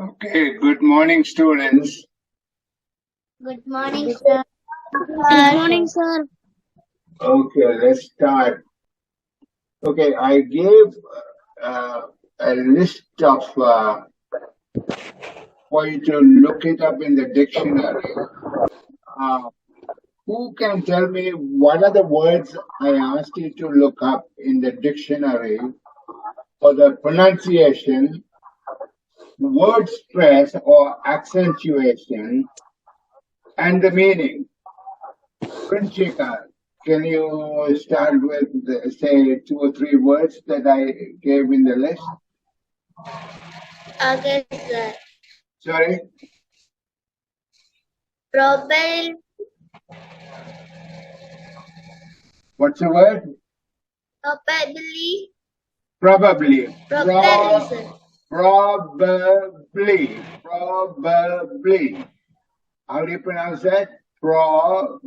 Okay, good morning, students. Good morning, sir. Good morning, sir. Okay, let's start. Okay, I gave uh, a list of for you to look it up in the dictionary. Uh, who can tell me what are the words I asked you to look up in the dictionary for the pronunciation, word stress or accentuation, and the meaning? Princhika, can you start with, say, two or three words that I gave in the list? Okay, sir. Sorry? Probably, What's the word? probably, Probably. probably, sir. Probably. Probably. How do you pronounce that? Probably.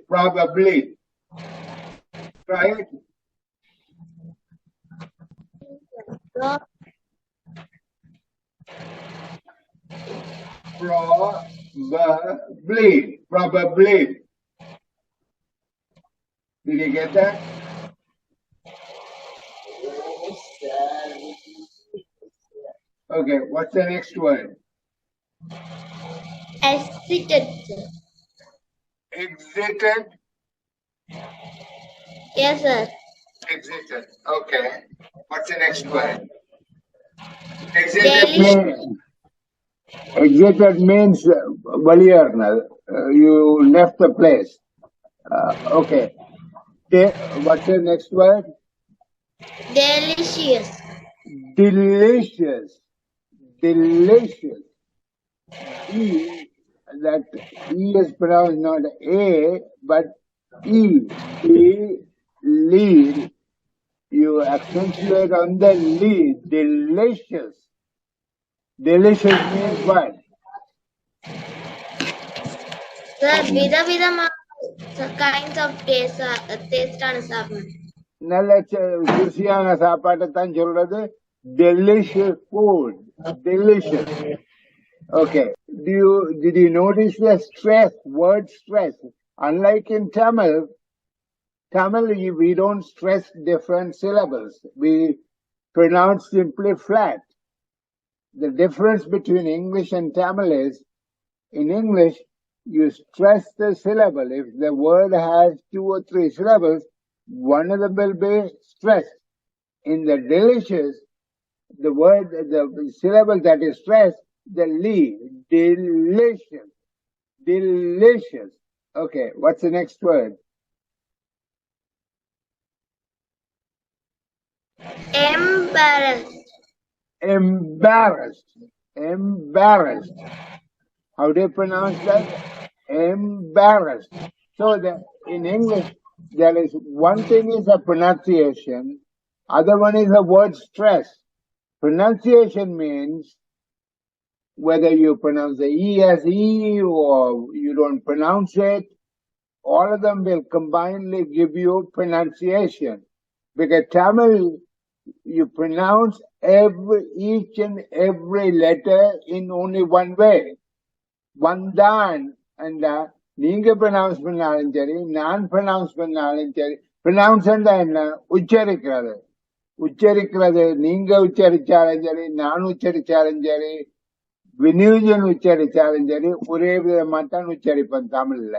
Probably. Try it. Pro- Probably. Probably. Did you get that? Okay, what's the next word? Exited, sir. Exited. Yes, sir. Exited. Okay. What's the next word? Exited Delicious. means exited means valiyarnal. You left the place. Okay. What's the next word? Delicious. Delicious. Delicious. That E is pronounced not A but E. E lead. You accentuate on the lead. Delicious. Delicious means what? Sir, விதவிதமான kinds of taste ആണ് சாப்பிடணும். நல்ல ருசியான சாப்பாட்டை தான் சொல்றது delicious food. Delicious. Okay. Did you notice the stress, word stress? Unlike in Tamil, we don't stress different syllables. We pronounce simply flat. The difference between English and Tamil is, in English, you stress the syllable. If the word has two or three syllables, one of them will be stressed. In the delicious, the syllable that is stressed, the li, delicious, delicious. Okay, what's the next word? Embarrassed. Embarrassed, embarrassed. How do you pronounce that? Embarrassed. So in English, there is one thing is a pronunciation, other one is a word stress. Pronunciation means whether you pronounce the E as E or you don't pronounce it, all of them will combinedly give you pronunciation. Because Tamil, you pronounce each and every letter in only one way. Vandan and நீங்க pronounce பண்ணாலும் சரி நான் pronounce பண்ணாலும் சரி pronounce என்ன உச்சரிக்கிறது உச்சரிக்கிறது நீங்க உச்சரிச்சாலும் சரி நான் உச்சரிச்சாலும் சரி வினியூஜன் உச்சரிச்சாலும் சரி ஒரே விதமா தான் உச்சரிப்பேன் தமிழ்ல.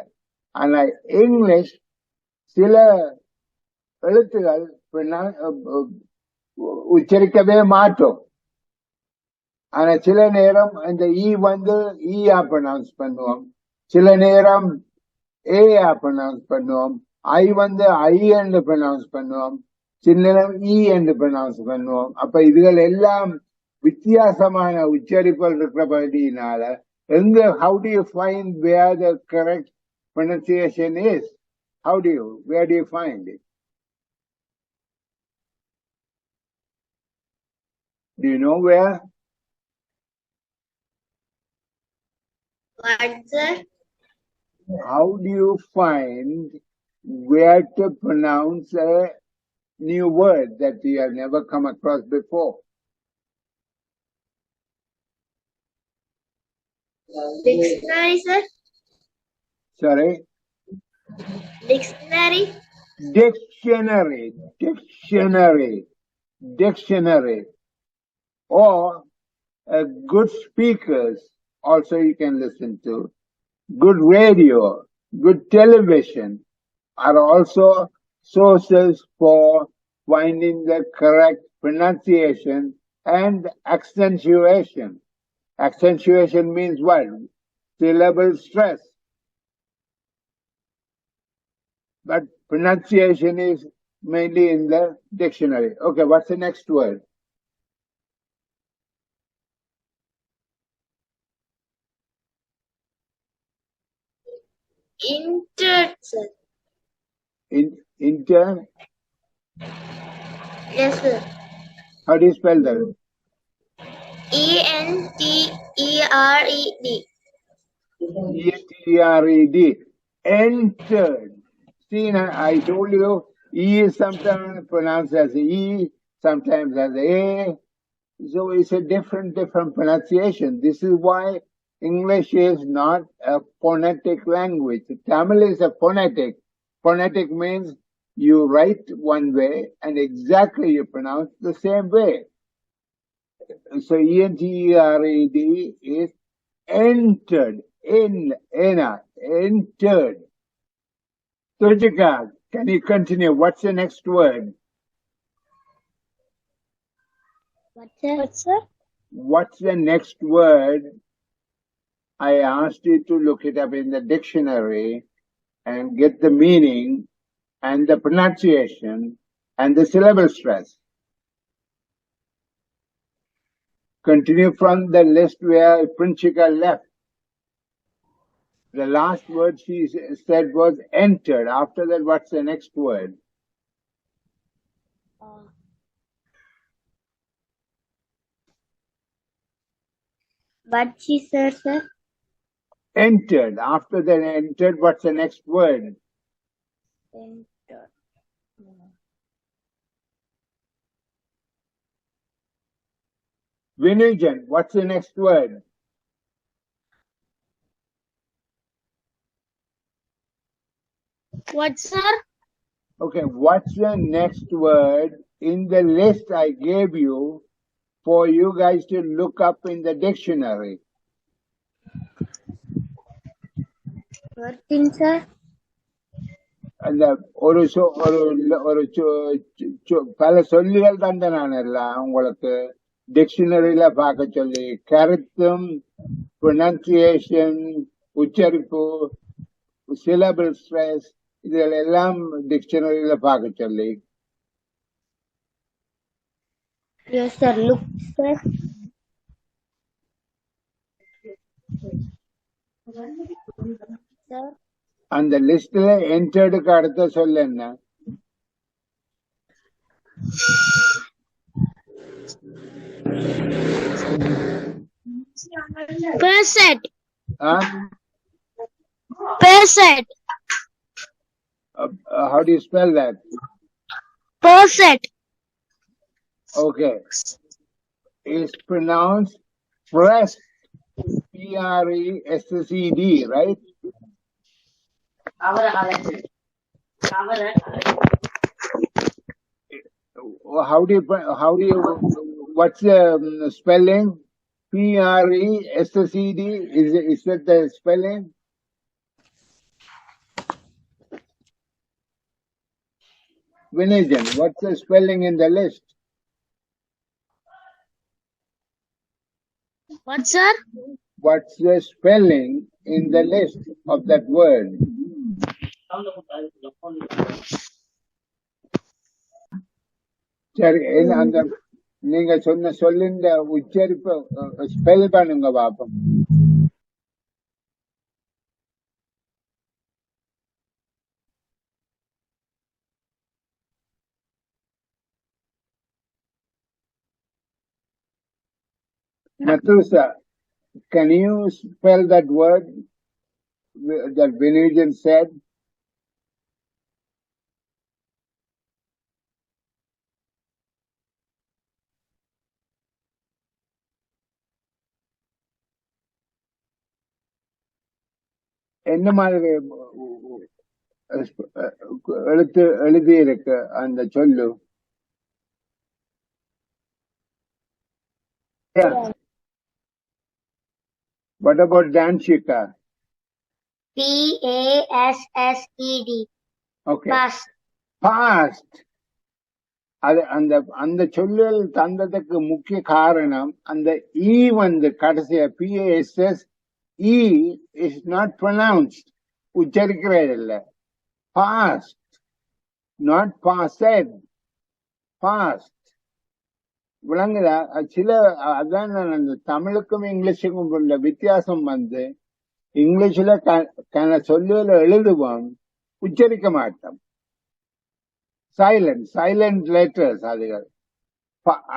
ஆனா இங்கிலீஷ் சில எழுத்துகள் உச்சரிக்கவே மாட்டோம். ஆனா சில நேரம் அந்த ஈயா ப்ரொனவுன்ஸ் பண்ணுவோம், சில நேரம் ஏயா ப்ரொனவுன்ஸ் பண்ணுவோம், ஐ என்று ப்ரொனவுன்ஸ் பண்ணுவோம், சில நேரம் என்று ப்ரொனவுன்ஸ் பண்ணுவோம். அப்ப இதுகள் எல்லாம் வித்தியாசமான உச்சரிப்புகள் இருக்கிறபடினால how do you find where the correct pronunciation is? Where do you find it? Do you know where? What, sir? How do you find where to pronounce a new word that you have never come across before? Dictionary, sir. Sorry? Dictionary. Dictionary, dictionary, dictionary. Or good speakers also you can listen to. Good radio, good television are also sources for finding the correct pronunciation and accentuation. Accentuation means what? Syllable stress. But pronunciation is mainly in the dictionary. Okay, what's the next word? Entered, sir. Inter? Yes, sir. How do you spell that? Entered. E-N-T-R-E-D. Entered. See, now, I told you, E is sometimes pronounced as E, sometimes as A. So it's a different pronunciation. This is why English is not a phonetic language. Tamil is a phonetic. Phonetic means you write one way and exactly you pronounce the same way. So E-N-T-E-R-E-D is entered. Entered. Sujika, can you continue? What's the next word? What, sir? What's the next word? I asked you to look it up in the dictionary and get the meaning and the pronunciation and the syllable stress. Continue from the list where Princhika left. The last word she said was entered. After that, what's the next word? What she said, sir? Entered. After that, entered, what's the next word? Entered. Vinujan, what's the next word? What, sir? Okay, what's the next word in the list I gave you for you guys to look up in the dictionary? Working, sir? அந்த ஒரு பல சொல்லிகள் தந்த நான் எல்லாம் உங்களுக்கு டிக்ஷனரியில பார்க்க சொல்லி கருத்தும் ப்ரொனன்சியேஷன் உச்சரிப்பு சிலபிள் ஸ்ட்ரெஸ் இதுகள் எல்லாம் டிக்ஷனரியில பார்க்க சொல்லி. Yes, sir. Look, sir. Sir. அந்த லிஸ்ட்ல என்டர்டுக்கு அடுத்த சொல்ல என்ன? Percent. Percent. How do you spell that? Percent. Okay. It's pronounced pressed. P-R-E-S-S-E-D, right? How do you, what's the spelling? P-R-E-S-S-E-D? Is that the spelling? Vinajan, what's the spelling in the list? What, sir? What's the spelling in the list of that word? சரி, அந்த நீங்க சொன்ன சொல்லிந்த உச்சரிப்பு spell பண்ணுங்க பாப்போம். Mathusa, can you spell that word that Vinujan said? என்ன மாதிரி எழுதி இருக்கு அந்த சொல்லு? Yeah. What about Danshika? PASSED. Okay. Past. Past. அது அந்த அந்த சொல்லுகள் தந்ததுக்கு முக்கிய காரணம் அந்த ஈ வந்து கடைசியா PASS E is not pronounced. உச்சரிக்கிறது இல்ல. Past. Not passed. Past. விளங்குதா? சில அதான் அந்த தமிழுக்கும் இங்கிலீஷுக்கும் உள்ள வித்தியாசம் வந்து இங்கிலீஷ்ல சொல்லுல எழுதுவோம், உச்சரிக்க மாட்டோம். சைலண்ட் லெட்டர்ஸ் அதுகள்.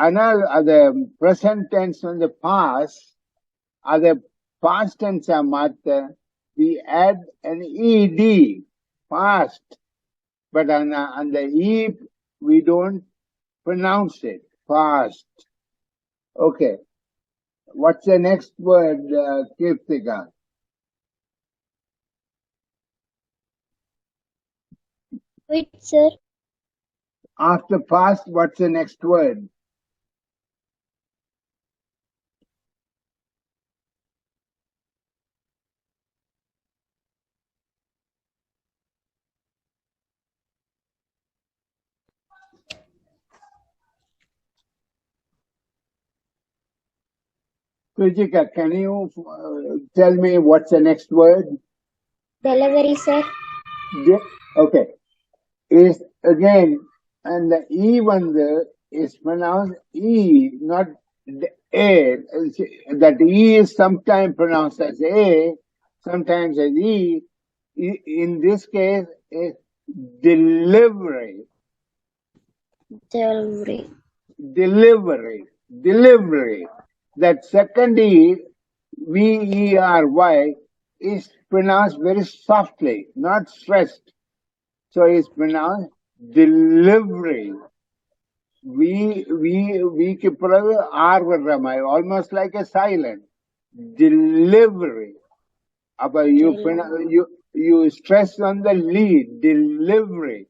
ஆனால் அது பிரசன்ட் டென்ஸ் வந்து பாஸ், அத பாஸ்ட் டென்ஸா மாத்த we add an ed, past, but அந்த e we don't pronounce it, past. Okay, what's the next word, Kirtika? Wait, sir. After past, what's the next word? Kritika, can you tell me what's the next word? Delivery, sir. Okay. Is again, and the E one there is pronounced E, not A. That E is sometimes pronounced as A, sometimes as E. In this case, is delivery. Delivery. Delivery. That second E, VERY, is pronounced very softly, not stressed. So it's pronounced delivery. We keep R almost like a silent. Delivery. But you stress on the lead. Delivery.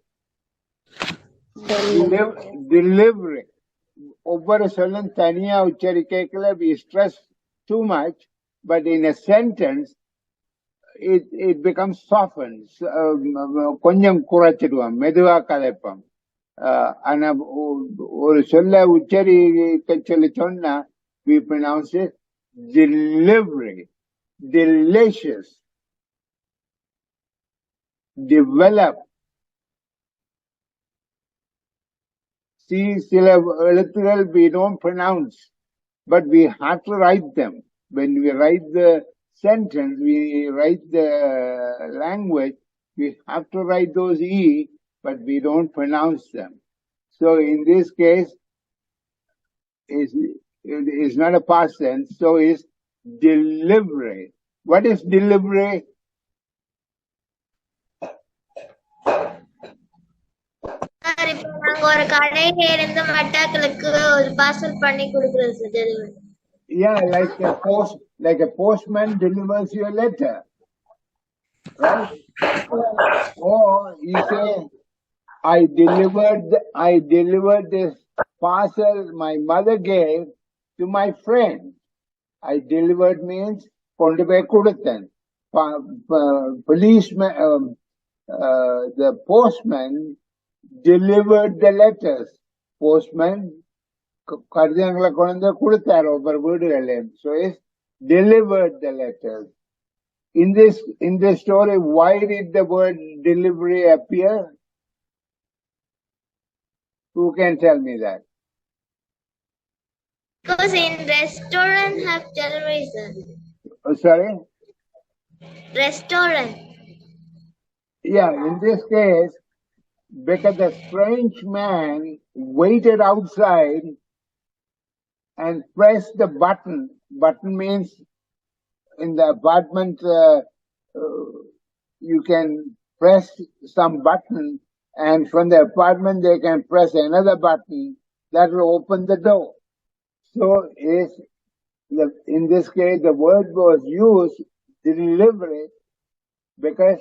Delivery. ஒவ்வொரு சொல்லும் தனியா உச்சரிக்கல we stress too much, but in a sentence it becomes softened. கொஞ்சம் குறைச்சிடுவோம், மெதுவா கதைப்போம். ஆனா ஒரு சொல்ல உச்சரிக்க சொல்லி சொன்னா we pronounce it delivery. Delicious. Develop. See, சில எழுத்துகள் we don't pronounce, but we have to write them. When we write the sentence, we write the language, we have to write those E, but we don't pronounce them. So in this case, it is not a past tense, so it's delivery. What is delivery? இப்போ நாங்க ஒரு கடையில இருந்து மட்டாக்களுக்கு ஒரு parcel பண்ணி கொடுக்குறது sir delivery. Yeah, like a postman delivers your letter, right? Or you say, I delivered this parcel my mother gave to my friend. I delivered means kondu poi kuduthen. Policeman, the postman delivered the letters. Postman கடிதங்களை கொண்டு கொடுத்தார் ஒவ்வொரு வீடுகளையும். So it's delivered the letters. In this story, why did the word delivery appear? Who can tell me that? Because in restaurant have delivery sir. Oh, sorry? Restaurant. Yeah, in this case, because the strange man waited outside and pressed the button. Button means in the apartment you can press some button, and from the apartment they can press another button that will open the door. So in this case the word was used, delivery, Because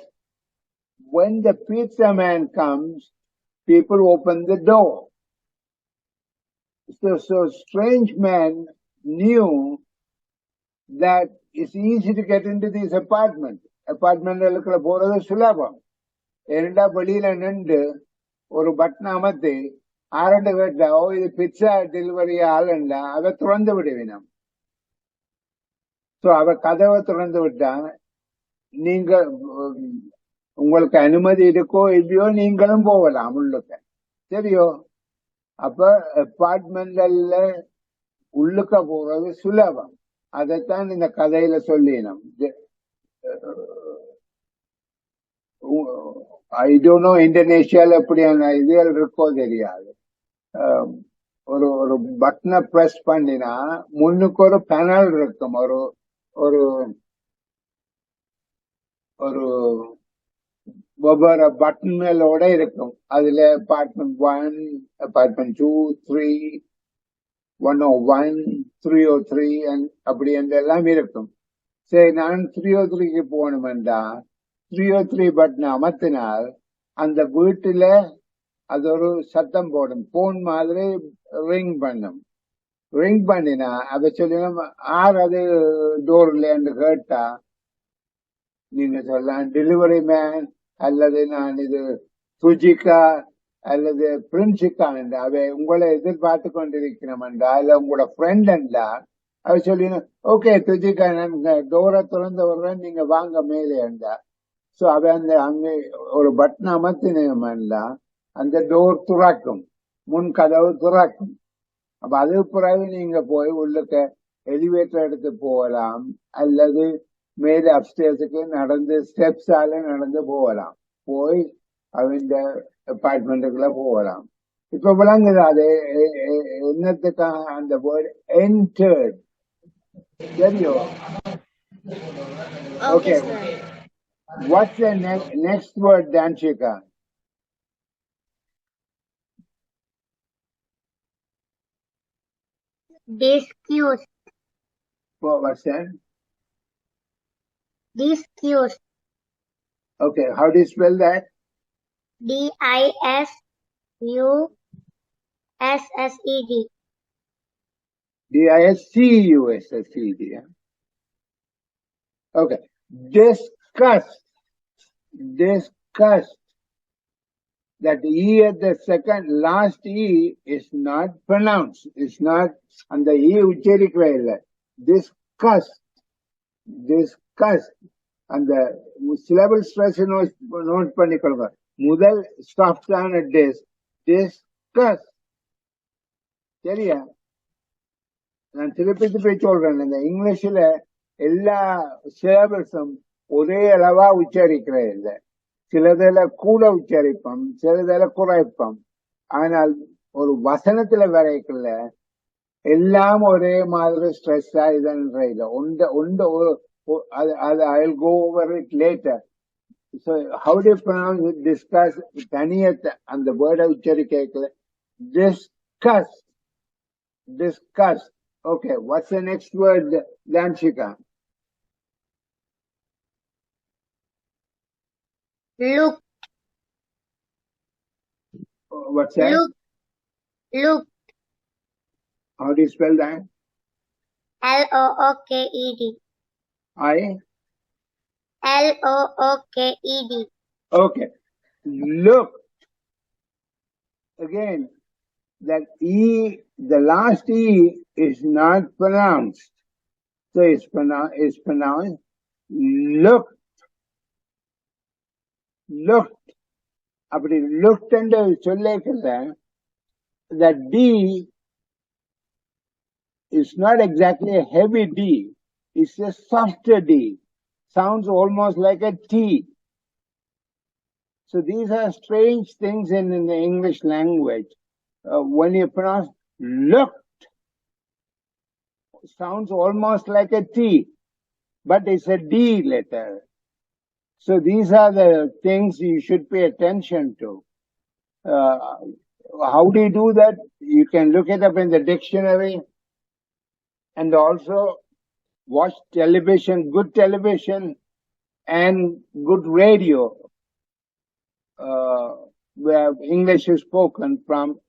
when the pizza man comes, people open the door. So strange man knew that it's easy to get into this apartment. அப்பார்ட்மெண்ட்களுக்குள்ள போறது சுலபம். ஏனெண்டா வெளியில நின்று ஒரு button அமர்த்தி ஆரண்டு கேட்டா, ஓ இது pizza delivery ஆளுண்டா, அதை திறந்து விடுவினம். சோ அவ கதவை திறந்து விட்டா, நீங்க உங்களுக்கு அனுமதி இருக்கோ இல்லையோ நீங்களும் போகலாம் உள்ளுக்க. சரியோ? அப்ப அப்பார்ட்மெண்ட்ல உள்ளுக்க போறது சுலபம். அதைத்தான் இந்த கதையில சொல்லினோம். ஐ டோன்ட் நோ இந்தோனேஷியால எப்படியான இதுகள் இருக்கோ தெரியாது. ஒரு ஒரு பட்டனை பிரஸ் பண்ணினா முன்னுக்கு ஒரு பேனல் இருக்கும். ஒரு ஒரு ஒரு ஒவ்வொரு பட்டன் மேலோட இருக்கும். அதுல அபார்ட்மெண்ட் 1, அபார்ட்மெண்ட் 2, 3, 101, 303 அப்படி என்றெல்லாம் இருக்கும். சரி, நான் 303க்கு போகணுமெண்டா 303 பட்டன் அமர்த்தினால் அந்த வீட்டுல அது ஒரு சத்தம் போடும். போன் மாதிரி ரிங் பண்ணும். ரிங் பண்ணினா அதை சொல்லணும், ஆர் அது டோர்லேன்னு கேட்டா நீங்க சொல்லலாம் டெலிவரி மேன், அல்லது நான் இது சுஜிகா அல்லது பிரின்சிகா என்றா, அவை உங்களை எதிர்பார்த்து கொண்டிருக்கிறோம்டா, இல்ல உங்களோட ஃப்ரெண்ட் என்றா அவ சொல்லிடணும், ஓகே சுஜிகா நான் டோரை திறந்து வர்றேன், நீங்க வாங்க மேலே என்றா. சோ அவ அந்த அங்க ஒரு பட்டன் அமர்த்தினா அந்த டோர் துறக்கும், முன் கதவு துறக்கும். அப்ப அது பிறகு நீங்க போய் உள்ளுக்க எலிவேட்டர் எடுத்து போகலாம், அல்லது மேலே அப்ஸ்டேர்ஸுக்கு நடந்து ஸ்டெப்ஸால நடந்து போகலாம். போய் அவங்க அபார்ட்மெண்ட்டுக்குள்ள போகலாம். இப்ப விளங்குது அது என்னத்துக்காக அந்த வேர்டு என்டர்ட். சரியோ? Okay, what's the next word Dhanshika? Discussed. What's that? Discussed. Okay, how do you spell that? Discussed. Discussed. Yeah? Okay, discussed. Discussed. That E at the second last E is not pronounced. It's not, and the E ucharikra illa. Discussed. Discussed. And the syllable stress note பண்ணிக்கொள்ளுங்க. முதல் stop தான் discuss. சரியா? நான் திருப்பி சொல்றேன், இந்த இங்கிலீஷ்ல எல்லா சிலபஸும் ஒரே அளவா உச்சரிக்கிறது இல்லை. சிலதுல கூட உச்சரிப்போம், சிலதுல குறைப்போம். ஆனால் ஒரு வசனத்துல வரைக்கல எல்லாம் ஒரே மாதிரி ஸ்ட்ரெஸ்ஸா இதுன்ற இல்லை. I'll go over it later. So how do you pronounce it? Discuss. தனியத்தை அந்த வேர்டை உச்சரிக்கல. Discuss. Discuss. Okay, what's the next word, Danshika? Look. What's that? Look. How do you spell that? Looked. Looked. Okay. Look. Again, that E, the last E is not pronounced. So it's pronounced looked. Looked. அப்படி looked என்று சொல்லிக்கல, that D is not exactly a heavy D. It's a softer D. Sounds almost like a T. So these are strange things in the English language. When you pronounce looked, sounds almost like a T, but it's a D letter. So these are the things you should pay attention to. How do you do that? You can look it up in the dictionary, and also watch television, good television, and good radio where English is spoken from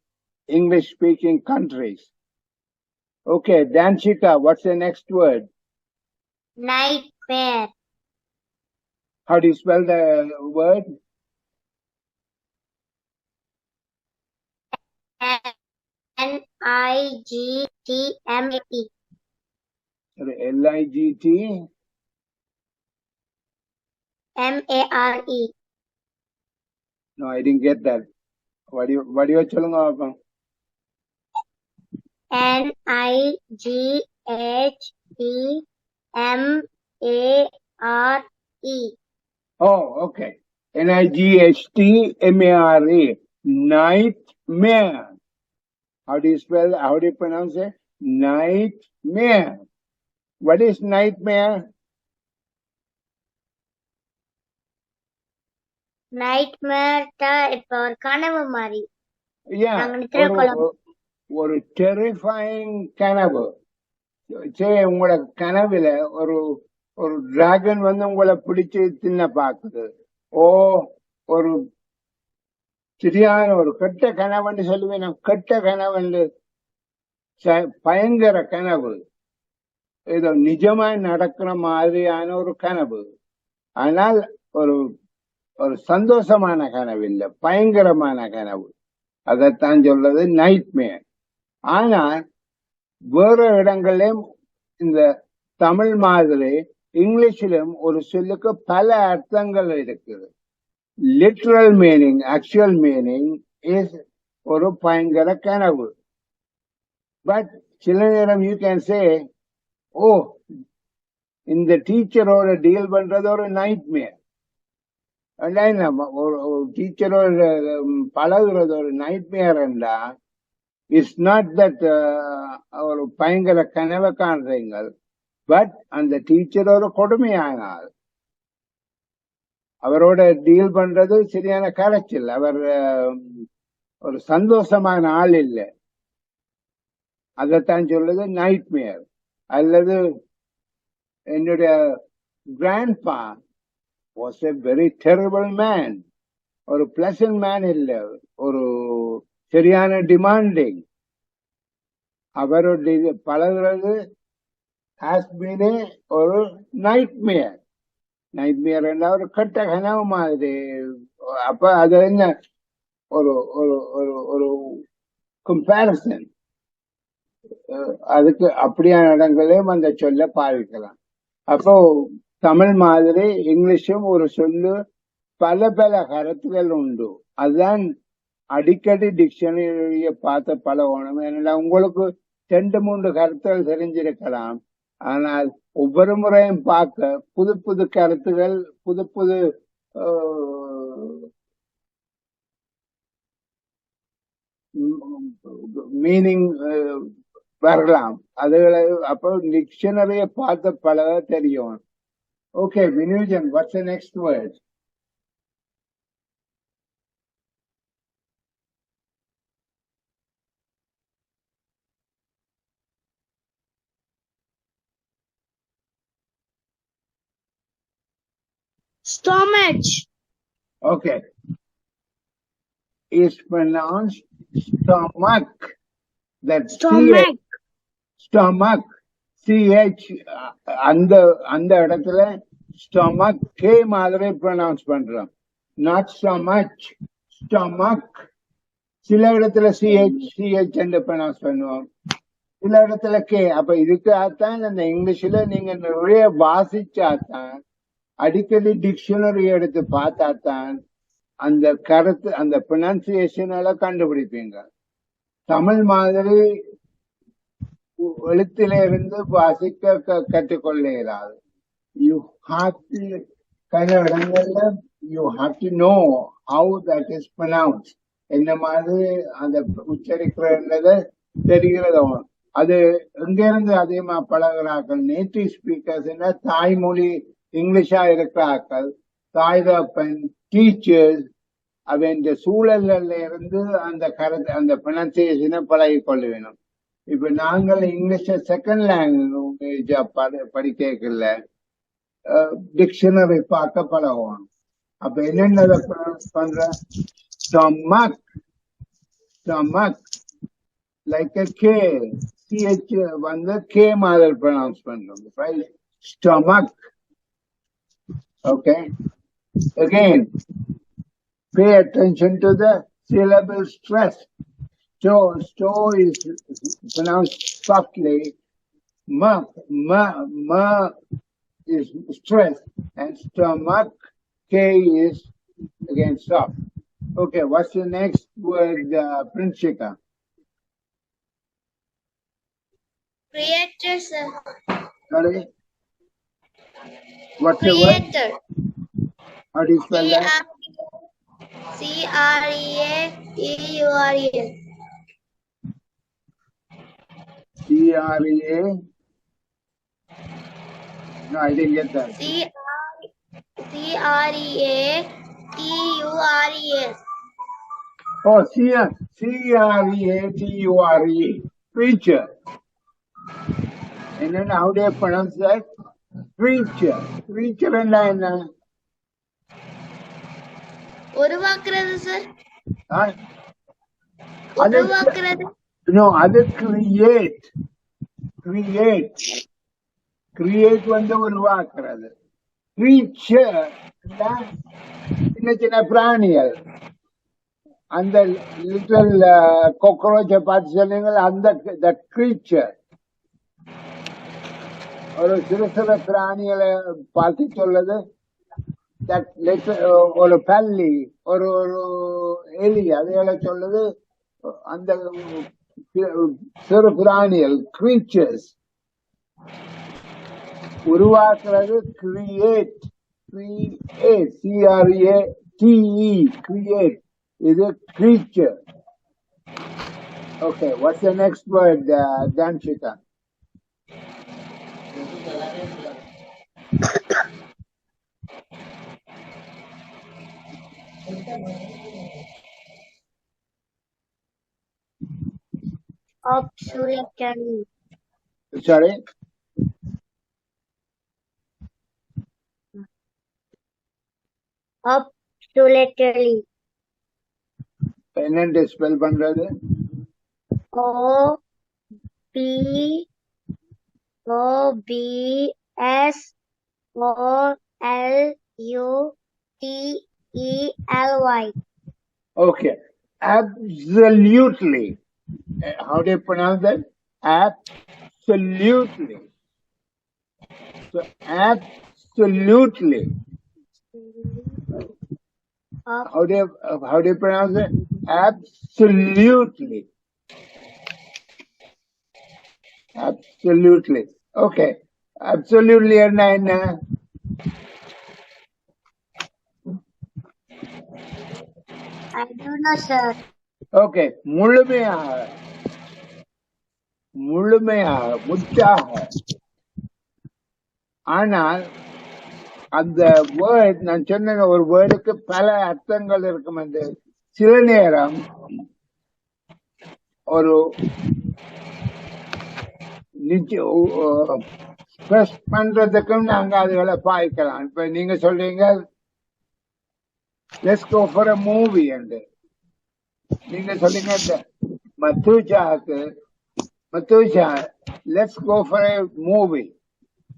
English-speaking countries. Okay, Danshika, what's the next word? Nightmare. How do you spell the word? N-I-G-T-M-A-T. L-I-G-T? M-A-R-E. No, I didn't get that. What do you சொல்லுங்க? N-I-G-H-T-M-A-R-E. Oh, okay. N-I-G-H-T-M-A-R-E. Nightmare. How do you pronounce it? Nightmare. What is nightmare? Nightmare இப்போ ஒரு கனவு மாதிரி. Yeah, நாங்க நித்திரை கொள்ளும். ஒரு terrifying கனவு. உங்களோட கனவுல ஒரு டிராகன் வந்து உங்களை பிடிச்சு தின்ன பாக்குது. ஒரு சரியான ஒரு கெட்ட கனவுன்னு சொல்லுவேன். கெட்ட கனவுன்னு பயங்கர கனவு. ஏதோ நிஜமா நடக்கிற மாதிரியான ஒரு கனவு. ஆனால் ஒரு சந்தோஷமான கனவு இல்ல, பயங்கரமான கனவு. அதைத்தான் சொல்றது நைட்மேர். ஆனா வேற இடங்களிலும் இந்த தமிழ் மாதிரி இங்கிலீஷிலும் ஒரு சொல்லுக்கு பல அர்த்தங்கள் இருக்குது. Literal meaning, actual meaning is ஒரு பயங்கர கனவு. பட் சில நேரம் யூ கேன் சே, ஓ இந்த டீச்சரோட டீல் பண்றது ஒரு நைட்மேர். ஒரு டீச்சரோட பழகுறது ஒரு நைட்மேர் என்றா, இட்ஸ் நாட் தட் ஒரு பயங்கர கனவை காண்றீங்க, பட் அந்த டீச்சரோட கொடுமையானால் அவரோட டீல் பண்றது சரியான கரைச்சல். அவர் ஒரு சந்தோஷமான ஆள் இல்லை. அதைத்தான் சொல்றது நைட்மேர். அல்லது என்னுடைய grandpa was a very terrible man. ஒரு பிளசன்ட் மேன் இல்ல, ஒரு சரியான டிமாண்டிங். அவருடைய பழகுறது has been ஒரு நைட்மேர். நைட்மேர் என்ன ஒரு கெட்ட கனவு மாதிரி. அப்ப அது என்ன ஒரு ஒரு ஒரு ஒரு கம்பேரிசன். அதுக்கு அப்படியான இடங்களையும் அந்த சொல்ல பாவிக்கலாம். அப்போ தமிழ் மாதிரி இங்கிலீஷும் ஒரு சொல்லு பல பல கருத்துகள் உண்டு. அதுதான் அடிக்கடி டிக்ஷனரிய பார்த்த பழகணும். ஏன்னா உங்களுக்கு 2-3 கருத்துகள் தெரிஞ்சிருக்கலாம், ஆனால் ஒவ்வொரு முறையும் பார்க்க புது புது கருத்துகள், புது புது மீனிங் வரலாம். அதுகளை அப்போ டிக்ஷனரிய பார்த்த பழக தெரியும். Okay, Vinujan, what's the next word? Stomach. Okay. It's pronounced stomach. That's Stomach. Stomach. CH அந்த இடத்துல ஸ்டொமக் கே மாதிரி ப்ரொனவுன்ஸ் பண்றோம். Not stomach, stomach. சில இடத்துல சிஹெச் என்று ப்ரொனவுன்ஸ் பண்ணுவோம், சில இடத்துல கே. அப்ப இதுக்காகத்தான் அந்த இங்கிலீஷ்ல நீங்க நிறைய வாசிச்சாத்தான், அடிக்கடி டிக்ஷனரி எடுத்து பார்த்தாத்தான் அந்த கருத்து, அந்த ப்ரொனன்சியேஷனால கண்டுபிடிப்பீங்க. தமிழ் மாதிரி எழுத்தில இருந்து வாசிக்க கற்றுக்கொள்ள இயலாது. You have to இடங்கள்ல you have to know how that is pronounced. என்ன மாதிரி அந்த உச்சரிக்கிறத தெரிகிறது. அது எங்க இருந்து அதிகமா பழகிறார்கள்? நேட்டிவ் ஸ்பீக்கர்ஸ், தாய்மொழி இங்கிலீஷா இருக்கிறார்கள், தாய் தகப்பன், டீச்சர்ஸ். அவன் இந்த சூழல்ல இருந்து அந்த அந்த ப்ரொனன்சியேஷனை பழகி கொள்ள வேணும். இப்ப நாங்கள் இங்கிலீஷ செகண்ட் லாங்குவேஜா படிக்கல, டிக்ஷனரி பார்க்க பழகுவோம். அப்ப என்னென்ன பண்ற? Stomach, stomach like a K, CH வந்து K மாதிரி pronounce பண்றோம், right? Stomach. Okay. Again, pay attention to the syllable stress. Sto is pronounced softly. Ma is stress, and stomach, K is again soft. Okay, what's the next word, Princhika? Creator, sir. Sorry? What's the word? Creator. How do you spell that? CREATEUR. CREA? No, I didn't get that. CREATURES. Oh, CREATURE. Preacher. And then how do you pronounce that? Preacher. Preacher and I. உருவாக்குறது sir. Huh? உருவாக்குறது. No, other create. Create. Create வந்து உருவாக்குறது. Creature சின்ன சின்ன பிராணிகள். அந்த little cockroach பார்த்து சொன்னீங்களா, அந்த that creature. ஒரு சிறு சிறு பிராணிகளை பார்த்து சொல்லுது, ஒரு பல்லி, ஒரு எலி, அதைகளை சொல்லுது அந்த சிறு பிராணிகள், creatures. உருவாக்குறது create, CREATE, create. இது creature. Okay, what's the next word, Danshika? Obsoletely. Sorry? Obsoletely. என்னென்று ஸ்பெல் பண்றது? OBSOLUTELY. Okay, absolutely. How do you pronounce that? Absolutely. So absolutely. How do you pronounce it? Absolutely. Absolutely. Okay. Absolutely என்ன? I don't know, sir. Okay. முழுமையாக, முற்றாக. ஆனால் அந்த word, நான் சொன்ன ஒரு வேர்டுக்கு பல அர்த்தங்கள் இருக்கும். என்று சில நேரம் ஒரு ஸ்ட்ரெஸ் பண்றதுக்கும் நாங்க அதுகளை பாய்க்கலாம். இப்ப நீங்க சொல்றீங்க let's go for a movie என்று. நீங்க சொல்றீங்க மத்தூஷா let's go for a movie,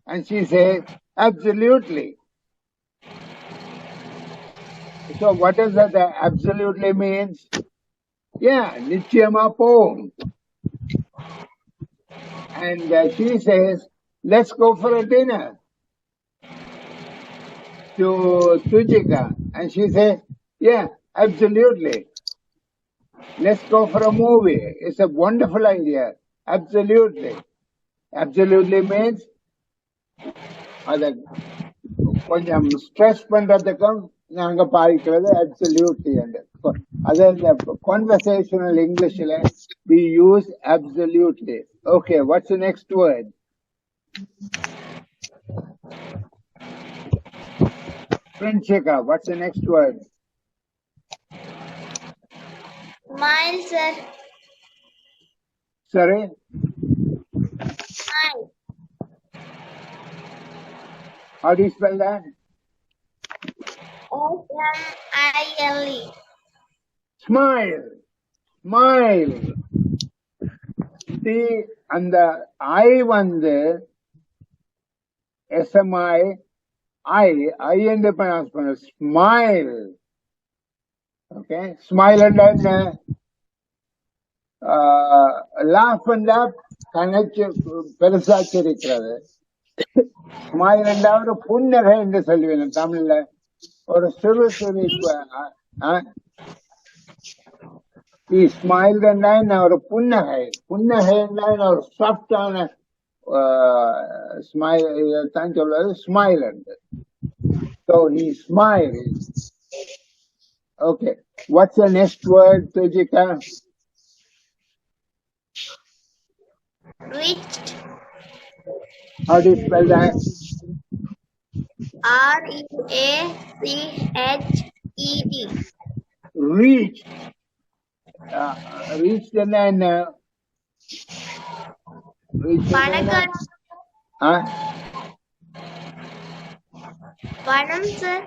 and she says absolutely. So what does that absolutely means? Yeah, நிச்சயமா போவோம். And she says, let's go for a dinner to Tujika. And she says, yeah, absolutely. Let's go for a movie. It's a wonderful idea. Absolutely. Absolutely means கொஞ்சம் stress பண்றதுக்கும் நாங்க பாதிக்கிறது absolutely. அது conversational Englishல we use absolutely. Okay, what's the next word? Princhika, what's the next word? Mile, sir. Sorry? Mile. How do you spell that? SMILE. Smile. Smile. See, அந்த I வந்து SMI I என்று pronounce பண்ண smile. Okay, smile என்றா என்ன? Laugh என்றா கணக்கு பெருசா சிரிக்கிறது. ஸ்மைல் என்றா ஒரு புன்னகை என்று சொல்லுவேன் தமிழ்ல. ஒரு சிறு சிரிப்பு. ஸ்மைல் என்றா என்ன? ஒரு புன்னகை. புன்னகை என்றா என்ன? ஒரு சாஃப்டான ஸ்மைல். இதைத்தான் சொல்வது ஸ்மைல் என்று. So he smiles. Okay, what's the next word, Tujika? Reached. How do you spell that? REACHED. Reached. Reached என்ன? பணம் sir.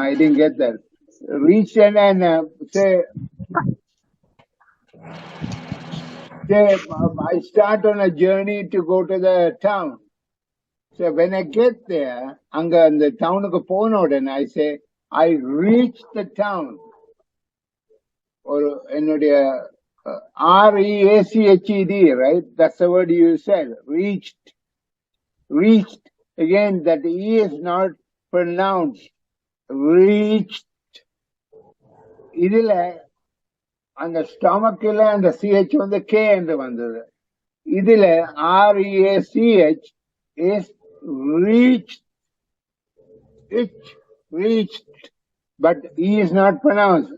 I didn't get that. Reach and say I start on a journey to go to the town. So when I get there, anga and the town ku ponodane I say I reach the town. Or ennodia REACHED, right? That's the word you said. Reached. Reached. Again, that E is not pronounced. Reached. இதுல அந்த ஸ்டொமக்ல அந்த CH வந்து K என்று வந்தது. இதுல REACH is reached. Reached. But E is not pronounced.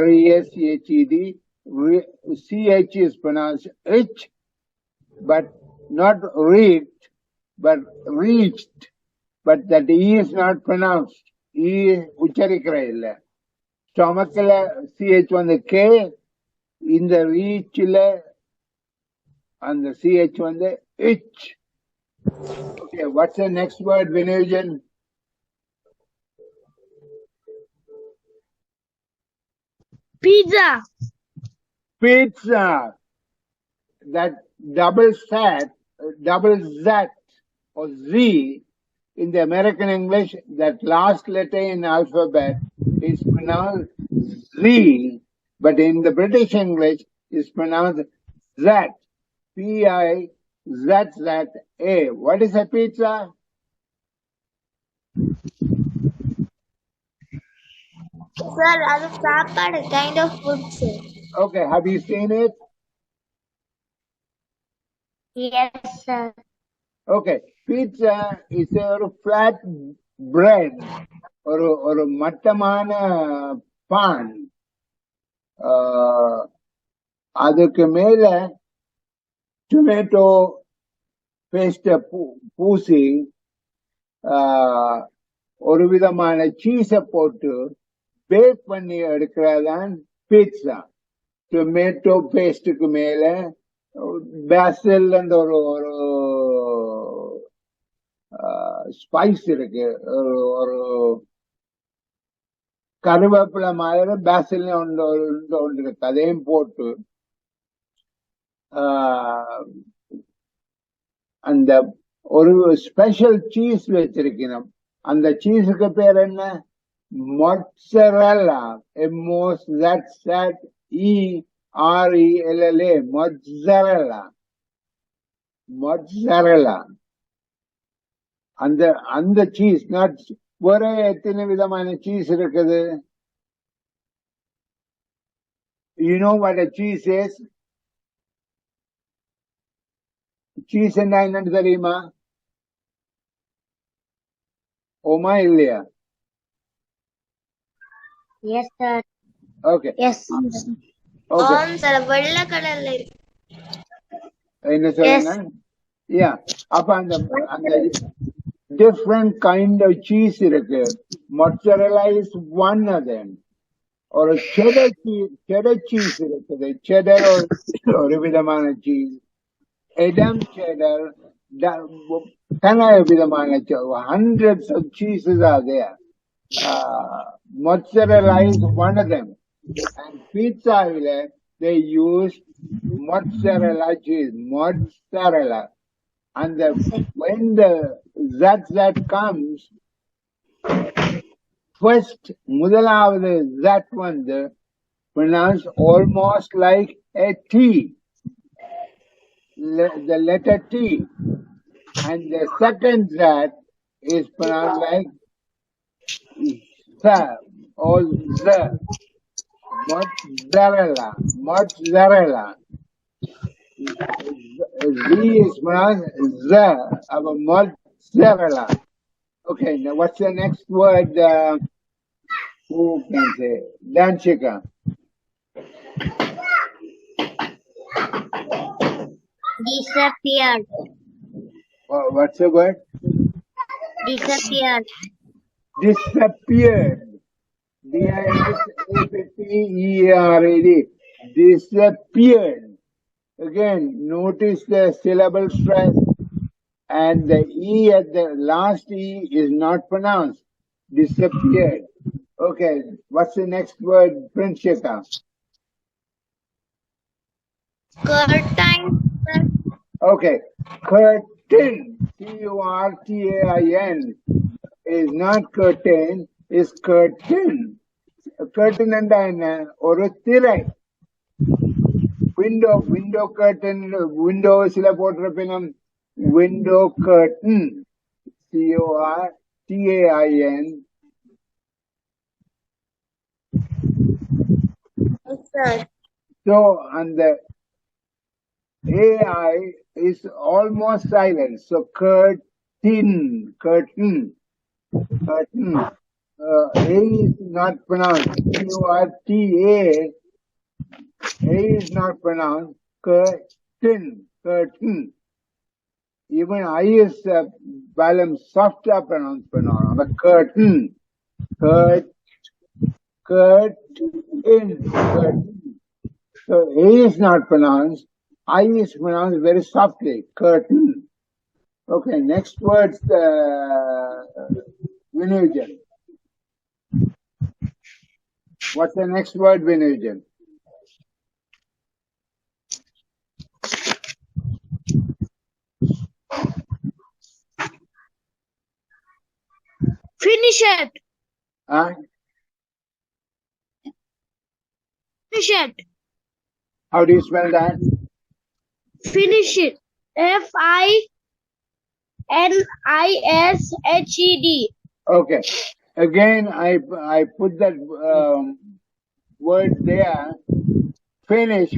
REACHED. CH is pronounced ich, but not reached, but reached. But that E is not pronounced. E ucharikra illa. Stomachla CH on the K, in the reachla on the CH on the ich. Okay, what's the next word, Vinujan? Pizza. Pizza. That double Z or Z in the American English, that last letter in alphabet is pronounced Z, but in the British English is pronounced Z. P-I-Z-Z-A. What is a pizza? Sir, அது சாப்பாடு, kind of food, sir. Okay, have you seen it? Yes, sir. Okay, pizza is a flat bread or a mattamana pan. அதுக்கு மேல tomato பேஸ்ட பூசி ஒரு விதமான சீஸ போட்டு back பண்ணி எடுக்கிறதான் pizza. Tomato பேஸ்டுக்கு மேல பேசில் ஒரு ஒரு ஸ்பைஸ் இருக்கு, ஒரு கருவேப்பிலை மாதிரி பேசில் ஒன்று இருக்கு, அதையும் போட்டு அந்த ஒரு ஸ்பெஷல் சீஸ் வச்சிருக்கணும். அந்த சீஸுக்கு பேர் என்ன? மொட்சரெல்லா. MOZZERELLA. மொட்சரெல்லா. மொட்சரெல்லா. அந்த அந்த சீஸ் நாட் வேற எத்தனை விதமான சீஸ் இருக்குது. You know what a cheese is? Cheese என்ன என்னன்னு தெரியுமா? ஓமா இல்லையா? Yes, sir. Okay. Yes. Okay. sir, வெள்ளை கலர்ல இருக்கு. என்ன சொல்லுங்க? Yeah. அப்ப அந்த different kind of cheese இருக்கு. Mozzarella is one of them. ஒரு cheddar cheese இருக்குது. Cheddar ஒரு விதமான cheese. Edam cheddar, hundreds of cheeses are there. Mozzarella is one of them. And pizza, they use mozzarella cheese, mozzarella. And when that comes, first, முதலாவது that one pronounced almost like a T, the letter T. And the second that is pronounced like the or the. Mozzarella. Z is pronounced the, mozzarella. Okay, now what's the next word? Who can say? Danchika. Disappeared. What's the word? Disappeared. Disappeared. D-I-S-A-P-P-E-R-A-D. Disappeared. Again, notice the syllable stress, and the E at the last E is not pronounced. Disappeared. Okay, what's the next word, Prinshika? Curtain. Okay, curtain. C-U-R-T-A-I-N is not curtain, is curtain. Curtain and or tirai. Window curtain, window sila potrapinam, window curtain. C-O-R-T-A-I-N. Yes, sir. So, and the AI is almost silent. So, curtain. A is not pronounced. C-U-R-T-A. A is not pronounced. Curtain. Even I is Valluvam soft pronounced. But curtain. Curtain. So A is not pronounced. I is pronounced very softly. Curtain. Okay, next word, Vinujan. What's the next word, Vinujan? Finish it. Huh? Finish it. How do you spell that? Finish it. F-I-N-I-S-H-E-D. Okay. Again, I put that word there. Finished,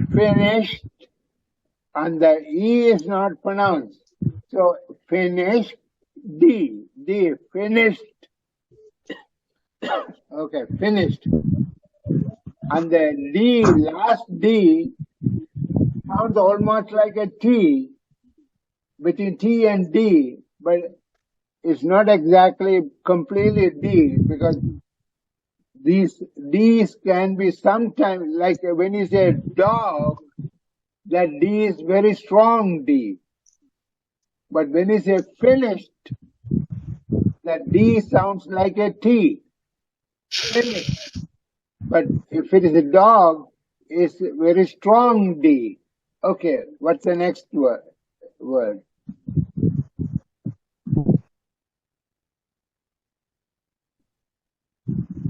and the E is not pronounced. So finished, D, finished. Okay, finished. And the D, last D, sounds almost like a T, between T and D, but it's not exactly completely D, because these D's can be sometimes, like when you say dog, that D is very strong D. But when you say finished, that D sounds like a T. Finished. But if it is a dog, it's a very strong D. Okay, what's the next word?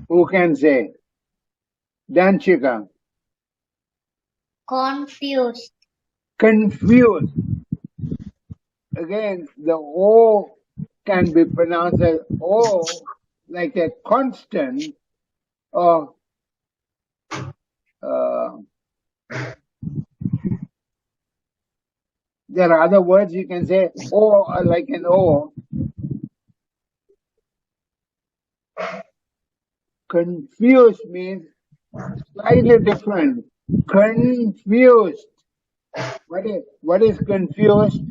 Who can say? Danchika. Confused. Confused. Again, the O can be pronounced as O, like a constant, or there are other words you can say O, like an O. Confused means slightly different. Confused. What is confused?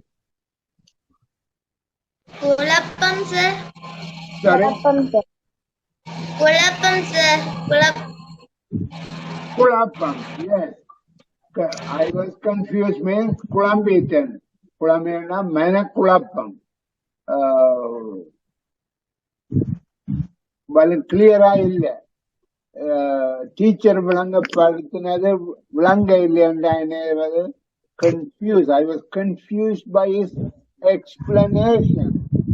Kulappam, sir. Sorry? Kulappam, sir. Kulapam, yes. I was confused means kulambitan. குழம்புனா மனக்குழப்பம். கிளியரா இல்ல. Teacher விளங்கப்படுத்தினது விளங்க இல்லைன்றது confused. I was confused by his explanation.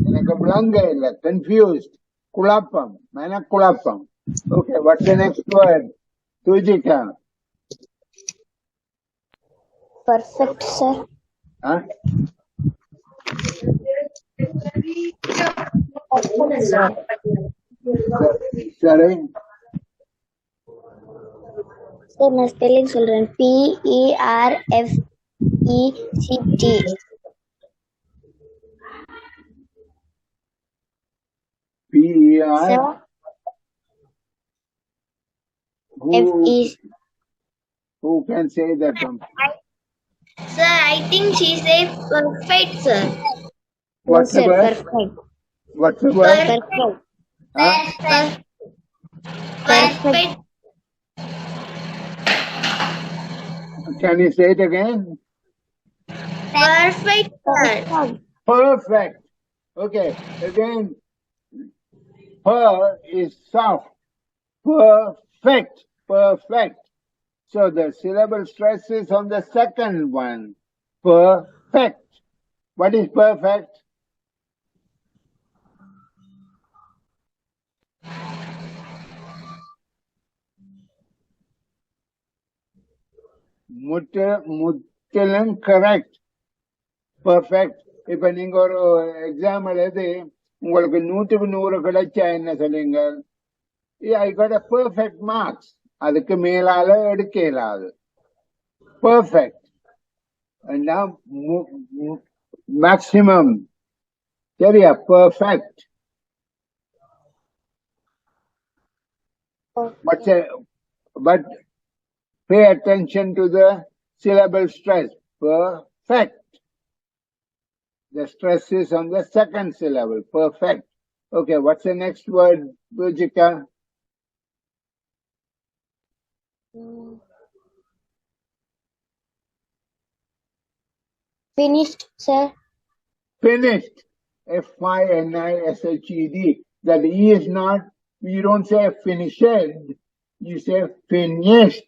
எனக்கு விளங்க இல்ல. Confused. குழப்பம். மனக்குழப்பம். Okay, what's the next word? Tujika. Perfect, sir. Huh? Perfect, sir. Sorry? Sir, நான் spelling சொல்றேன். Perfect. P-E-R? Sir, Who can say that one? Sir, I think she said perfect, sir. What's the sir, word? perfect. What's the word? Perfect. Huh? Perfect. Can you say it again? Perfect, sir. Perfect. Okay, again, per is soft. Perfect. Perfect. So the syllable stress is on the second one. Perfect. What is perfect? முற்றிலும் correct. Perfect. இப்ப நீங்க ஒரு exam எழுதி உங்களுக்கு 100 கிடைச்சா என்ன சொல்லுங்க? I got a perfect marks. அதுக்கு மேலால எடுக்க இயலாது. Perfect. And now maximum. சரியா? Perfect. But pay attention to the syllable stress. Perfect. The stress is on the second syllable. Perfect. Okay, what's the next word, Rujika? Finished, sir. Finished. Finished. That E is not, you don't say finished, you say finished.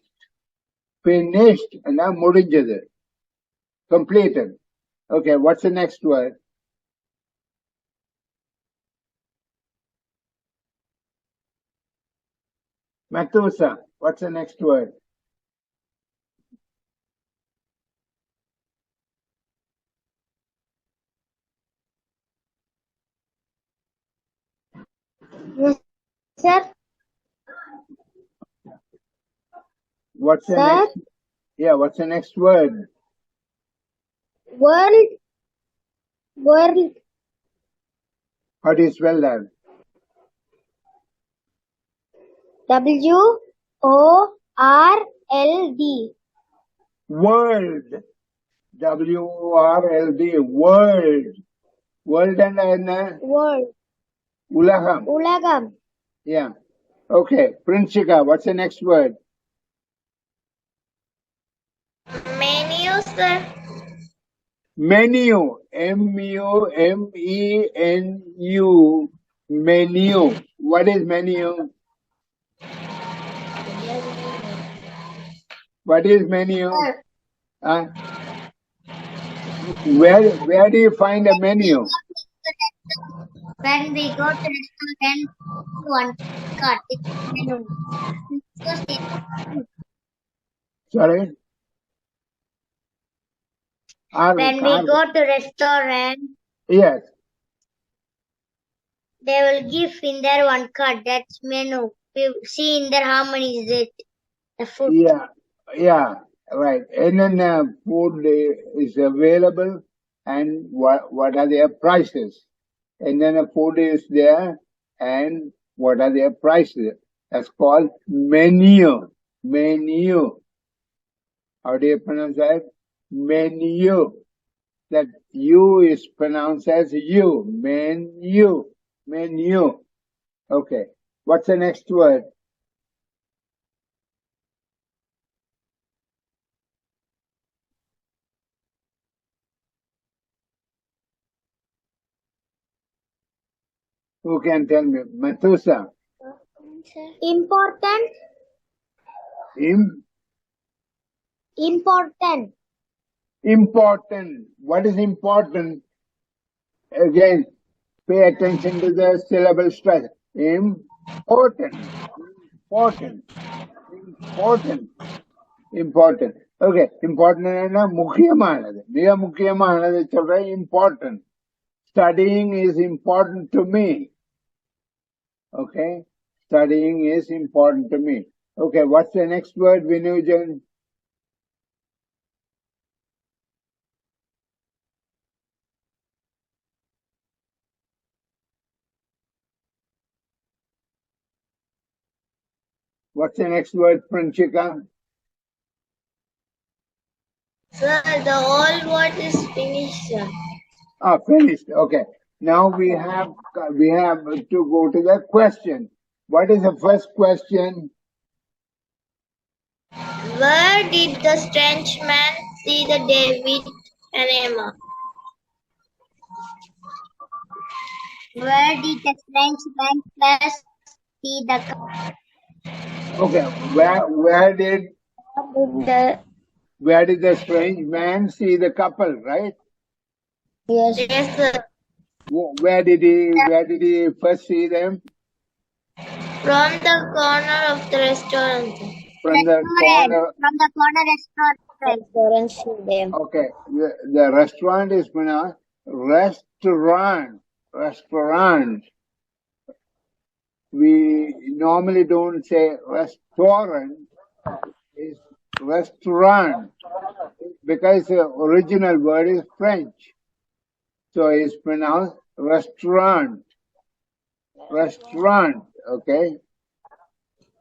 Finished. And now முடிஞ்சது. Completed. Okay, what's the next word? Mathusa, what's the next word? Yes, sir. What's the Sir? next? Yeah, what's the next word? World. World. How do you spell that? WORLD. World. WORLD. World. World and World. Ulagam. Ulagam. Yeah. Okay. Princhika, what's the next word? Menu, sir. Menu. MENU. Menu. What is menu? What is menu? Where do you find a menu? When we go to restaurant, one card. Menu. Sorry? When we go to restaurant, Yes. they will give in there one card. That's menu. We see in there how many is it. The food. Yeah, right. And then food is available and what are their prices. And then the food is there and what are their prices. That's called menu. Menu. How do you pronounce that? Menu. That U is pronounced as U. Menu. Menu. Okay. What's the next word? Who can tell me? Mathusa. Important. Important. Important. What is important? Again, pay attention to the syllable structure. Important. Important. Important. Important. Okay. Important enna mukhyamanadu. Miga mukhyamanadu solra important. Studying is important to me. Okay. Studying is important to me. Okay. What's the next word, Vinujan? What's the next word, Pranchika? Sir, the whole word is finished, sir. Finished. Okay. Now we have to go to the question. What is the first question? Where did the strange man see the David and Emma? Where did the strange man first see the Okay. Where did the strange man see the couple? Right. Yes. Yes, sir. Where did he first see them? From the corner of the restaurant. From the corner. From the corner restaurant. Okay. The restaurant is pronounced restaurant. Restaurant. We normally don't say restaurant. It's restaurant because the original word is French. So it's pronounced restaurant. Restaurant. Okay.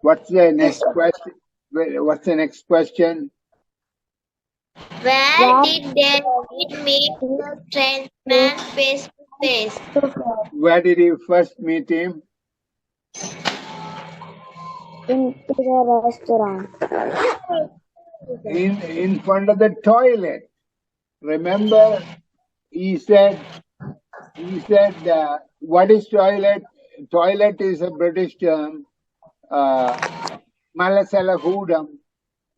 What's the next question? What's the next question? Where did David meet the strange man face to face? Where did he first meet him? In the restaurant. In front of the toilet. Remember, he said, what is toilet? Toilet is a British term. Malasalahudam.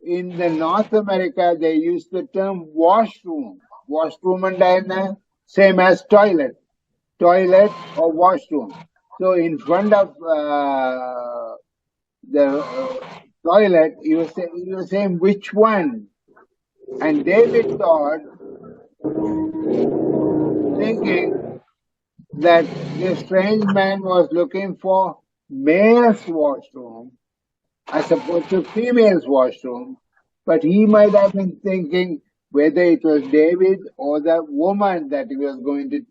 In the North America, they use the term washroom. Washroom and same as toilet. Toilet or washroom. So in front of the toilet, he was saying which one? And David thought, thinking that the strange man was looking for male's washroom as opposed to female's washroom, but he might have been thinking whether it was David or the woman that he was going to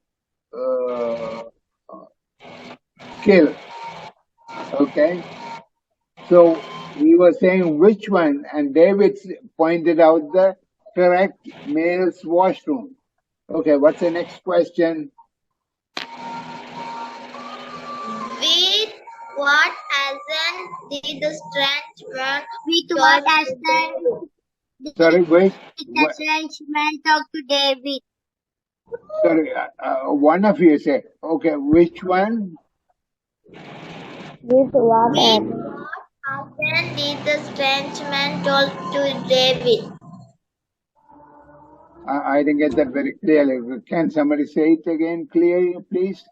kill. Okay? So he was saying which one, and David pointed out the correct male's washroom. Okay, what's the next question? With what accent did the strange man With what accent Sorry, wait. did the strange man talk to David? Sorry, one of you say. Okay, which one? With what accent did the strange man talk to David? I didn't get that very clearly. Can somebody say it again clearly, please?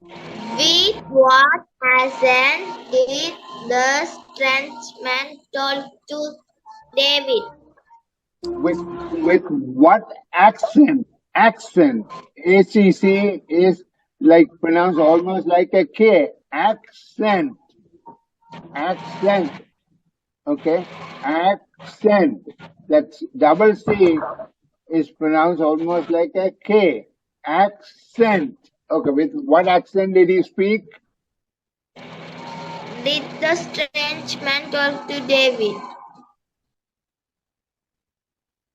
With what accent did the strange man talk to David? With what accent? Accent. ACC is like pronounced almost like a K. Accent. Accent. Okay. Accent. That's double C is pronounced almost like a K. Accent. Okay. With what accent did he speak? Did the strange man talk to David?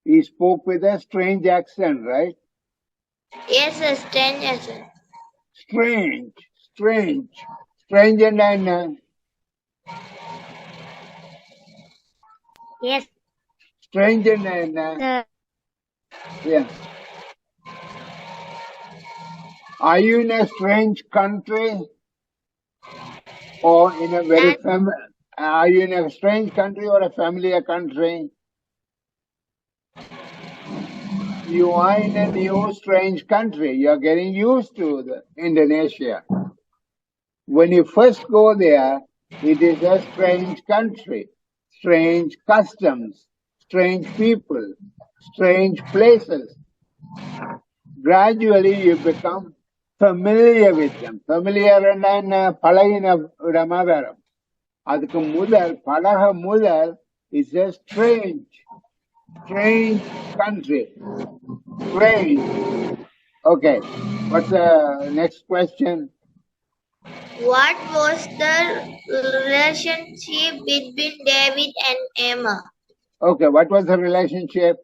He spoke with a strange accent, right? Yes, a strange accent. Strange. Strange and Yes. strange and yeah. Are you in a strange country or in a very are you in a strange country or a familiar country? You are in a new strange country. You are getting used to Indonesia. When you first go there, it is a strange country, strange customs, strange people, strange places. Gradually you become familiar with them. Familiar என்ன பழகின விடமா வரும். அதுக்கு முதல் பழக முதல் is a strange country. Strange. Okay. What's the next question? What was the relationship between David and Emma? Okay, what was the relationship?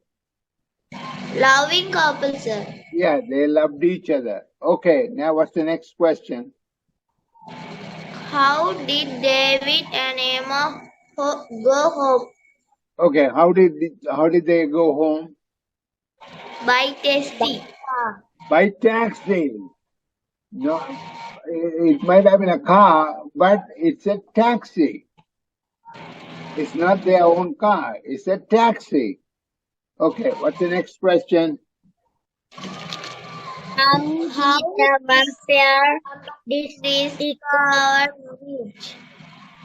Loving couple, sir. Yeah, they loved each other. Okay, now what's the next question? How did David and Emma go home? Okay, how did they go home? By taxi. By taxi. No, it might have been a car, but it's a taxi. It's not their own car. It's a taxi. Okay, what's the next question? How the vampire discovered which?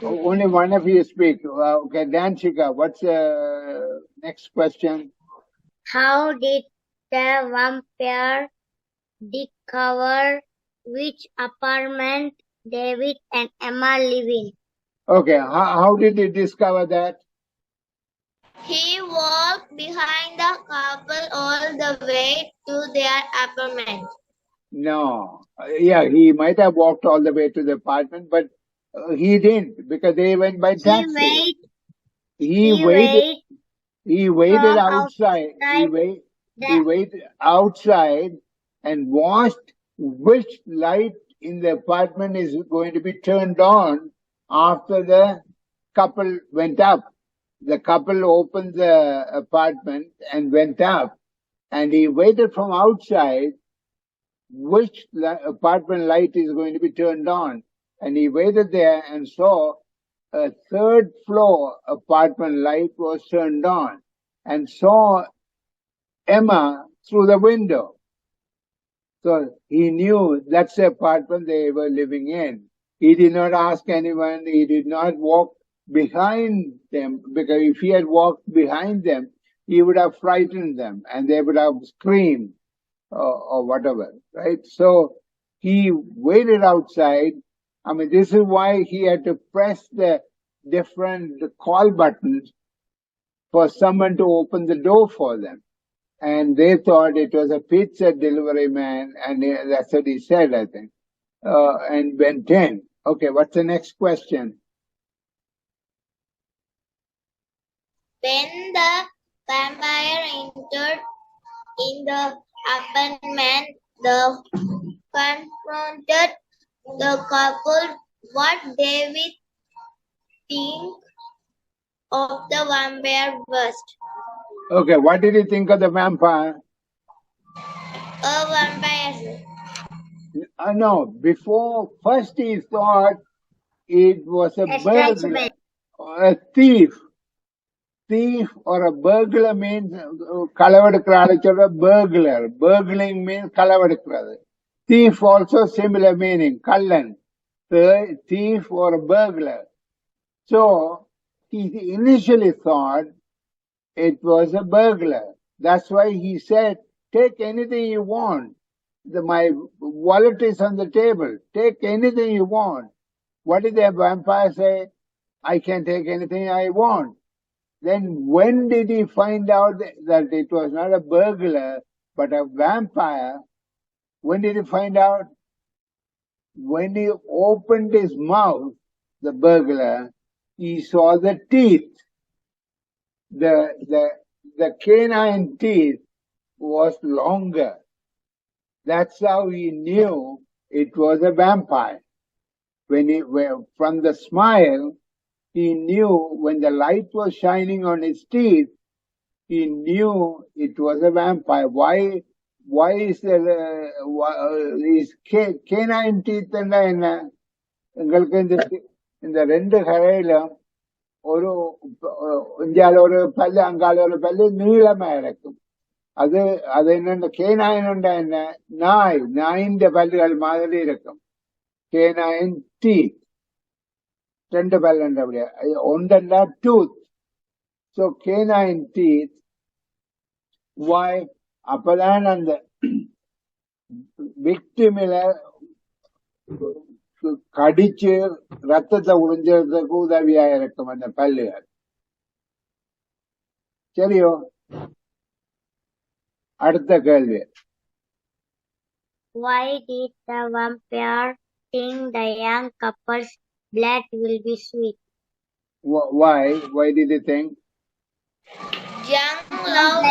Only one of you speak. Okay, Danchika, what's the next question? How did the vampire discover which apartment David and Emma live in? Okay, how did he discover that? He walked behind the couple all the way to their apartment. No. Yeah, he might have walked all the way to the apartment, but he didn't because they went by taxi. He waited outside. He waited outside and watched which light in the apartment is going to be turned on after the couple went up. The couple opened the apartment and went up, and he waited from outside which apartment light is going to be turned on. And he waited there and saw a third floor apartment light was turned on and saw Emma through the window. So he knew that's the apartment they were living in. He did not ask anyone. He did not walk behind them, because if he had walked behind them, he would have frightened them and they would have screamed or whatever, right? So he waited outside. I mean, this is why he had to press the different call buttons for someone to open the door for them. And they thought it was a pizza delivery man, and that's what he said, I think, and went in. Okay, what's the next question? When the vampire entered in the apartment, they confronted the couple. What David think of the vampire first? Okay, what did he think of the vampire? A vampire. No, before, first he thought it was a burglar, a thief. Thief or a burglar means kalavadukradhu, burglar. Burgling means kalavadukradhu. Thief also similar meaning, kallan. Thief or a burglar. So he initially thought it was a burglar. That's why he said, take anything you want. My wallet is on the table. Take anything you want. What did the vampire say? I can take anything I want. Then when did he find out that it was not a burglar, but a vampire? When did he find out? When he opened his mouth, the burglar, he saw the teeth. The canine teeth was longer. That's how he knew it was a vampire. From the smile, he knew when the light was shining on his teeth, he knew it was a vampire. Why why is there is canine teeth என்ன உங்களுக்கு இந்த ரெண்டு கரையிலும் ஒரு இங்கால ஒரு பல்லு அங்கால ஒரு பல்லு நீளமா இருக்கும். அது என்னென்ன கேனாயின்டா என்ன நாயின் பல்லுகள் மாதிரி இருக்கும். கேனாயின் டீத் ரெண்டு பல்லுண்ட அப்படியே ஒன்றா டூத். ஸோ கேனாயின் டீத் வாய் அப்பதான் அந்த விக்டிமில கடிச்சு ரத்தத்தை உறிஞ்சதுக்கு உதவியா இருக்கும் அந்த பல்லுகள். சரியோ? அடுத்த கேள்வி. Why did the vampire think the young couple's blood will be sweet? Why did he think? Young love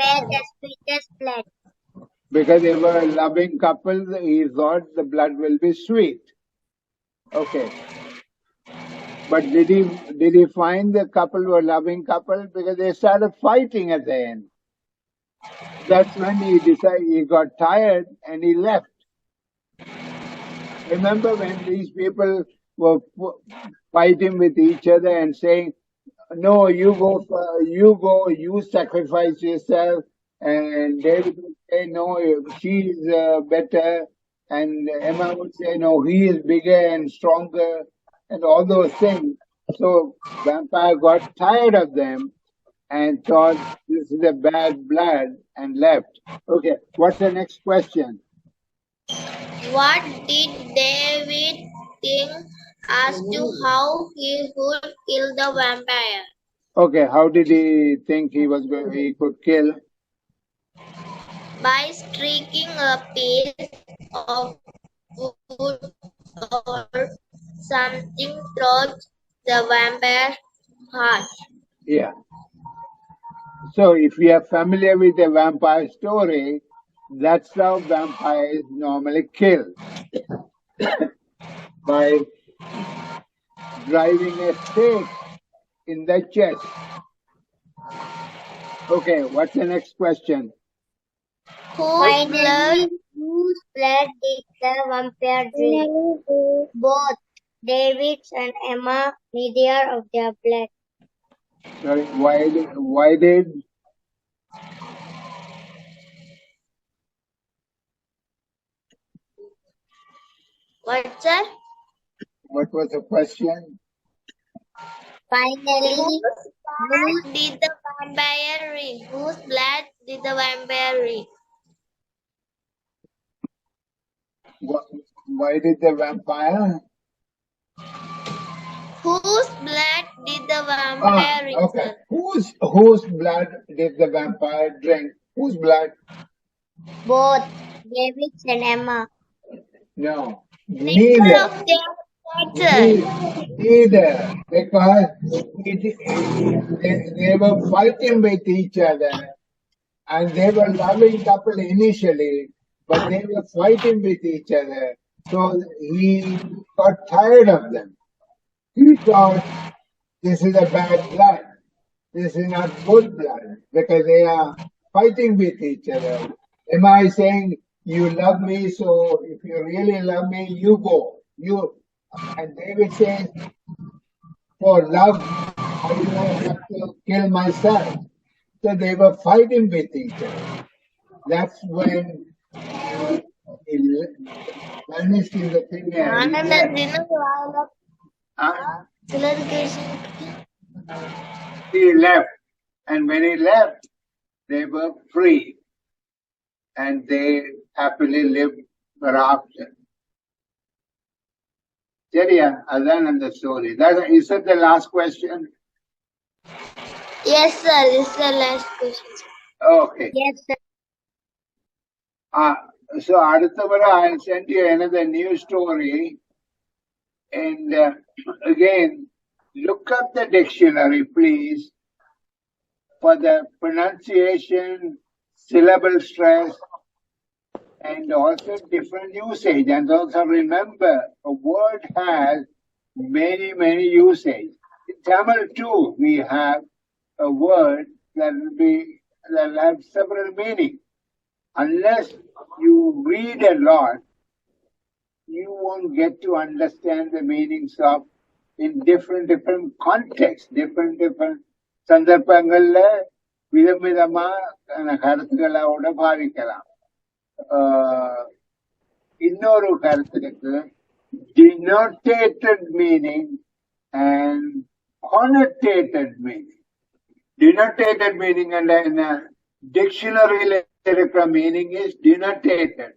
made the sweetest blood. Because they were a loving couple, he thought the blood will be sweet. Okay. But did he find the couple were loving couple? Because they started fighting at the end. That's when he decided, he got tired and he left. Remember when these people were fighting with each other and saying, no, you you sacrifice yourself. And David would say, no, she is better. And Emma would say, no, he is bigger and stronger. And all those things. So vampire got tired of them and thought this is a bad blood and left. Okay, what's the next question? What did David think as to how he would kill the vampire? Okay, how did he think he could kill? By striking a piece of wood or something through the vampire's heart. Yeah. So if you are familiar with the vampire story, that's how vampires normally kill. By driving a stake in the chest. Okay, what's the next question? Whose blood did the vampire drink? Both David's and Emma neither of their blood. Sorry, why did? What, sir? What was the question? Finally, Whose blood did the vampire drink? Whose blood did the vampire drink? Why did the vampire? Whose blood did the vampire drink? Okay. Whose blood did the vampire drink? Whose blood? both David's and Emma. No. Neither of them, sir. Neither. Because they were fighting with each other. And they were loving couple initially. But they were fighting with each other. So he got tired of them. He thought, this is a bad blood. This is not good blood. Because they are fighting with each other. Am I saying, you love me, so if you really love me, you go. And David says, for love, I don't have to kill myself. So they were fighting with each other. That's when he vanished in the thing. He left. And when he left, they were free. And they happily lived ever after. Seriya, Adan and the story. Is that the last question? Yes, sir. This is the last question. Okay. Yes, sir. So, Adithavara, I'll send you another new story. And again, look up the dictionary, please, for the pronunciation, syllable stress, and also different usage. And also remember, a word has many, many usage. In Tamil too, we have a word that will have several meanings. unless you read a lot, you won't get to understand the meanings of in different contexts, different சந்தர்ப்பங்கள்ல விதவிதமா கருத்துக்களோட பாவிக்கலாம். இன்னொரு கருத்துக்கு denotated meaning and connotated meaning. Denotated meaning and in a dictionary meaning is denotated.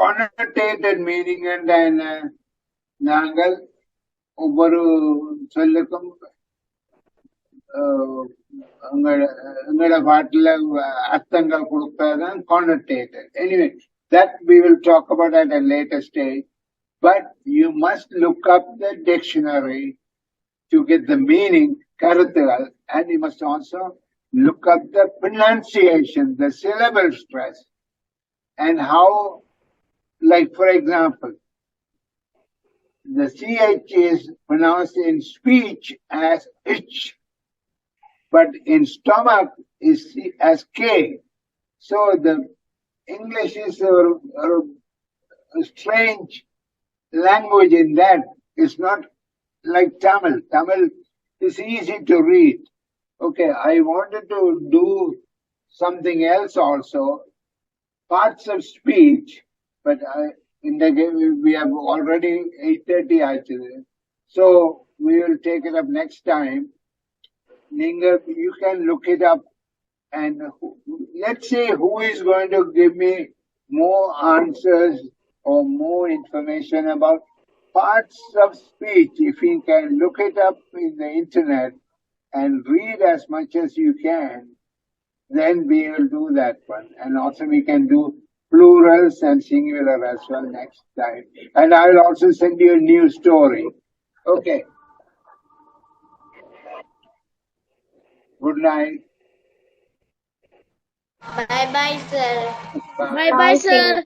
Connotated meaning and நாங்கள் ஒவ்வொரு சொல்லுக்கும் எங்களோட பாட்டுல அர்த்தங்கள் கொடுப்பதுதான் connotated. Anyway, that we will talk about at a later stage. But you must look up the dictionary to get the meaning, karuthugal, and you must also look up the pronunciation, the syllable stress, and how, like for example, the CH is pronounced in speech as ich, but in stomach is as K. So the English is a strange language in that. It's not like Tamil. Tamil is easy to read. Okay, I wanted to do something else also, parts of speech, but we have already 8:30 actually. So we will take it up next time. Ninga, you can look it up and let's see who is going to give me more answers or more information about parts of speech. If you can look it up in the internet and read as much as you can, then we will do that one. And also we can do plurals and singular as well next time. And I will also send you a new story. Okay. Good night. Bye bye, sir. Bye bye, sir.